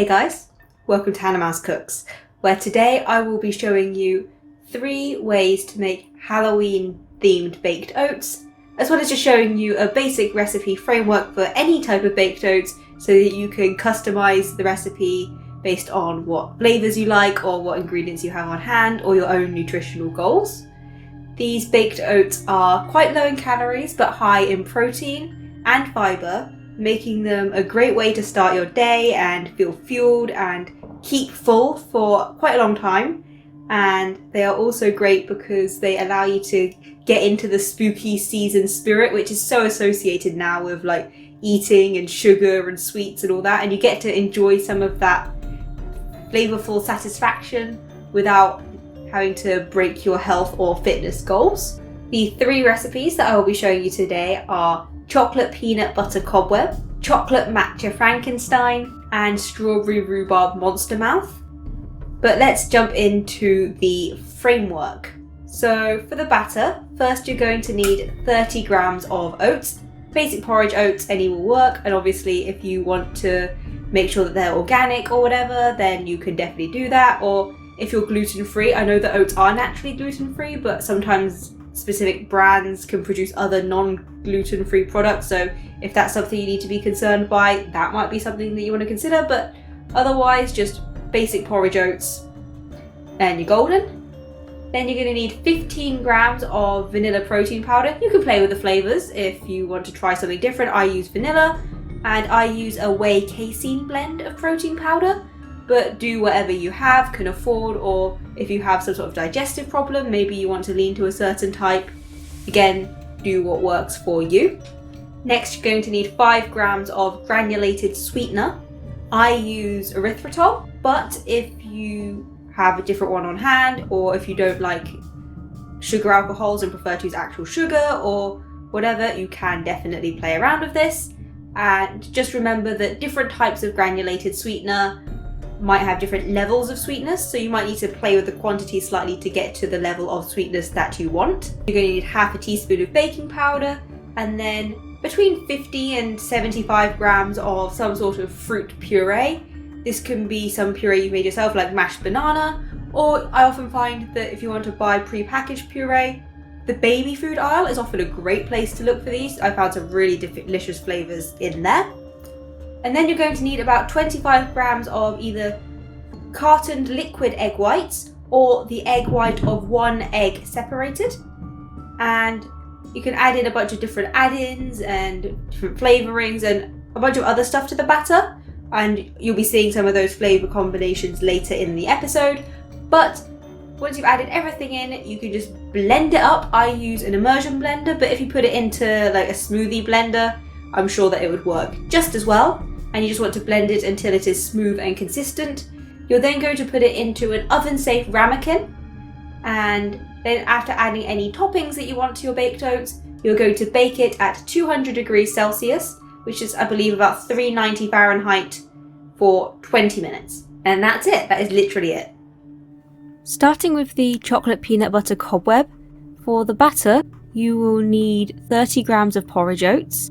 Hey guys, welcome to Hannah Mouse Cooks, where today I will be showing you 3 ways to make Halloween themed baked oats, as well as just showing you a basic recipe framework for any type of baked oats so that you can customize the recipe based on what flavors you like or what ingredients you have on hand or your own nutritional goals. These baked oats are quite low in calories but high in protein and fibre, making them a great way to start your day and feel fueled and keep full for quite a long time. And they are also great because they allow you to get into the spooky season spirit, which is so associated now with like eating and sugar and sweets and all that, and you get to enjoy some of that flavorful satisfaction without having to break your health or fitness goals. The 3 recipes that I will be showing you today are chocolate peanut butter cobweb, chocolate matcha Frankenstein, and strawberry rhubarb monster mouth. But let's jump into the framework. So for the batter, first you're going to need 30 grams of oats. Basic porridge oats, any will work, and obviously if you want to make sure that they're organic or whatever, then you can definitely do that. Or if you're gluten-free, I know that oats are naturally gluten-free, but sometimes specific brands can produce other non-gluten-free products, so if that's something you need to be concerned by, that might be something that you want to consider. But otherwise, just basic porridge oats and you're golden. Then you're going to need 15 grams of vanilla protein powder. You can play with the flavors if you want to try something different. I use vanilla, and I use a whey casein blend of protein powder, but do whatever you have, can afford, or if you have some sort of digestive problem, maybe you want to lean to a certain type, again, do what works for you. Next, you're going to need 5 grams of granulated sweetener. I use erythritol, but if you have a different one on hand, or if you don't like sugar alcohols and prefer to use actual sugar or whatever, you can definitely play around with this. And just remember that different types of granulated sweetener might have different levels of sweetness, so you might need to play with the quantity slightly to get to the level of sweetness that you want. You're going to need half a teaspoon of baking powder, and then between 50 and 75 grams of some sort of fruit puree. This can be some puree you made yourself, like mashed banana, or I often find that if you want to buy pre-packaged puree, the baby food aisle is often a great place to look for these. I found some really delicious flavors in there. And then you're going to need about 25 grams of either cartoned liquid egg whites or the egg white of 1 egg separated. And you can add in a bunch of different add-ins and different flavorings and a bunch of other stuff to the batter. And you'll be seeing some of those flavor combinations later in the episode. But once you've added everything in, you can just blend it up. I use an immersion blender, but if you put it into like a smoothie blender, I'm sure that it would work just as well. And you just want to blend it until it is smooth and consistent. You're then going to put it into an oven-safe ramekin, and then after adding any toppings that you want to your baked oats, you're going to bake it at 200 degrees Celsius, which is, I believe, about 390 Fahrenheit for 20 minutes. And that's it. That is literally it. Starting with the chocolate peanut butter cobweb, for the batter, you will need 30 grams of porridge oats,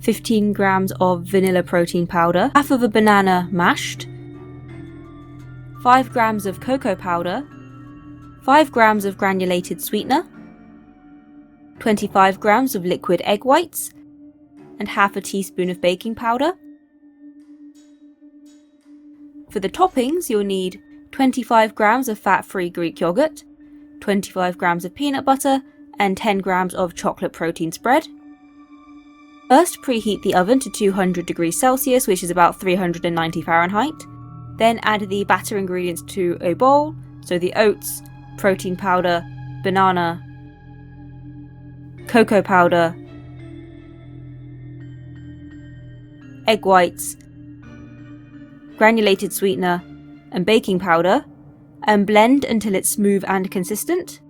15 grams of vanilla protein powder, half of a banana mashed, 5 grams of cocoa powder, 5 grams of granulated sweetener, 25 grams of liquid egg whites, and half a teaspoon of baking powder. For the toppings, you'll need 25 grams of fat-free Greek yogurt, 25 grams of peanut butter, and 10 grams of chocolate protein spread. First, preheat the oven to 200 degrees Celsius, which is about 390 Fahrenheit. Then add the batter ingredients to a bowl, so the oats, protein powder, banana, cocoa powder, egg whites, granulated sweetener, and baking powder, and blend until it's smooth and consistent.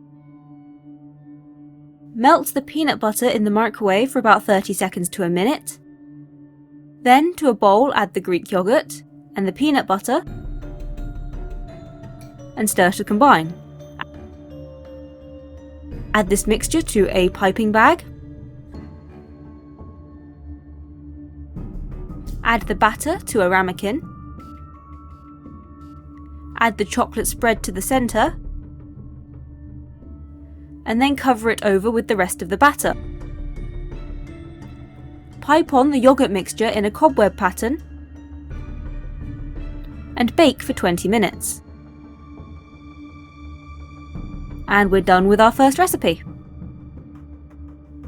Melt the peanut butter in the microwave for about 30 seconds to a minute. Then to a bowl add the Greek yogurt and the peanut butter and stir to combine. Add this mixture to a piping bag Add the batter to a ramekin. Add the chocolate spread to the centre, and then cover it over with the rest of the batter. Pipe on the yogurt mixture in a cobweb pattern and bake for 20 minutes. And we're done with our first recipe.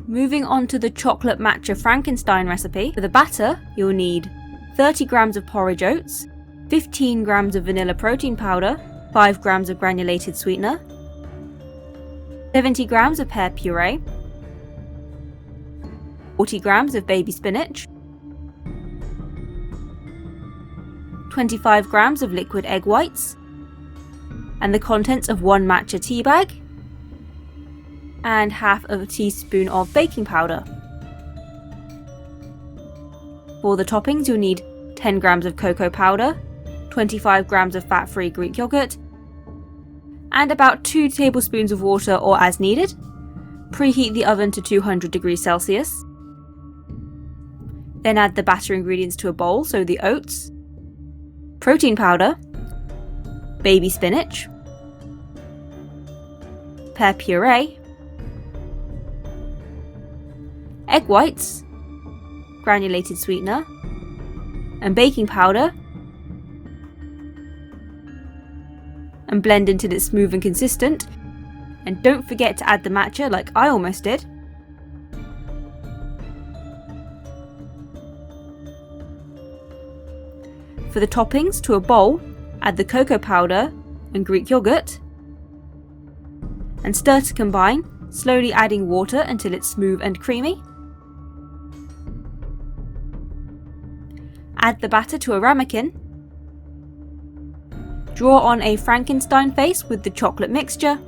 Moving on to the chocolate Matcha Frankenstein recipe. For the batter, you'll need 30 grams of porridge oats, 15 grams of vanilla protein powder, 5 grams of granulated sweetener, 70 grams of pear puree, 40 grams of baby spinach, 25 grams of liquid egg whites, and the contents of 1 matcha tea bag, and half of a teaspoon of baking powder. For the toppings, you'll need 10 grams of cocoa powder, 25 grams of fat-free Greek yogurt, and about 2 tablespoons of water or as needed. Preheat the oven to 200 degrees Celsius. Then add the batter ingredients to a bowl, so the oats, protein powder, baby spinach, pear puree, egg whites, granulated sweetener, and baking powder, and blend until it's smooth and consistent. And don't forget to add the matcha like I almost did. For the toppings, to a bowl, add the cocoa powder and Greek yogurt, and stir to combine, slowly adding water until it's smooth and creamy. Add the batter to a ramekin. Draw on a Frankenstein face with the chocolate mixture,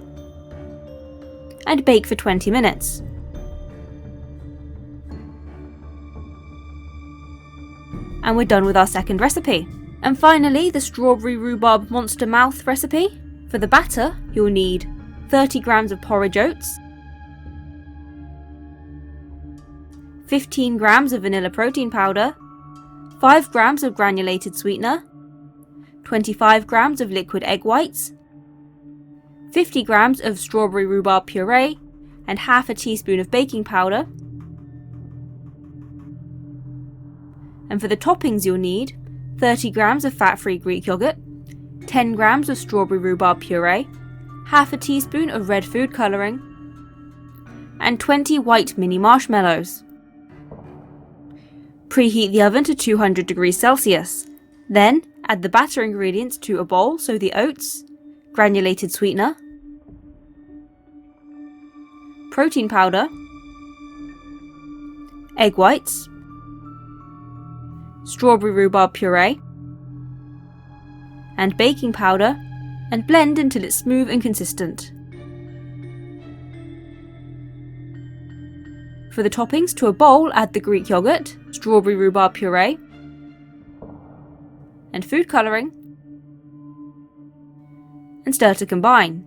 and bake for 20 minutes. And we're done with our second recipe. And finally, the Strawberry Rhubarb Monster Mouth recipe. For the batter, you'll need 30 grams of porridge oats, 15 grams of vanilla protein powder, 5 grams of granulated sweetener, 25 grams of liquid egg whites, 50 grams of strawberry rhubarb puree, and half a teaspoon of baking powder. And for the toppings, you'll need 30 grams of fat-free Greek yogurt, 10 grams of strawberry rhubarb puree, half a teaspoon of red food colouring, and 20 white mini marshmallows. Preheat the oven to 200 degrees Celsius. Then add the batter ingredients to a bowl, so the oats, granulated sweetener, protein powder, egg whites, strawberry rhubarb puree, and baking powder, and blend until it's smooth and consistent. For the toppings, to a bowl, add the Greek yogurt, strawberry rhubarb puree, and food colouring, and stir to combine.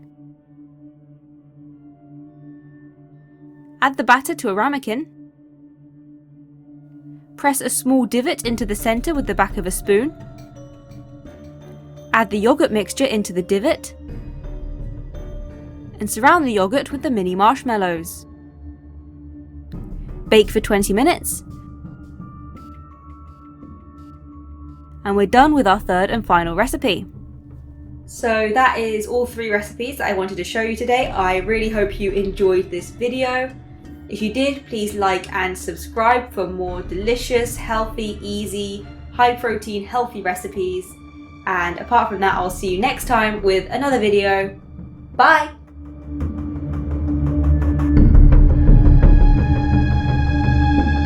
Add the batter to a ramekin. Press a small divot into the centre with the back of a spoon. Add the yogurt mixture into the divot, and surround the yogurt with the mini marshmallows. Bake for 20 minutes. And we're done with our third and final recipe. So that is all 3 recipes that I wanted to show you today. I really hope you enjoyed this video. If you did, please like and subscribe for more delicious, healthy, easy, high protein, healthy recipes. And apart from that, I'll see you next time with another video. Bye!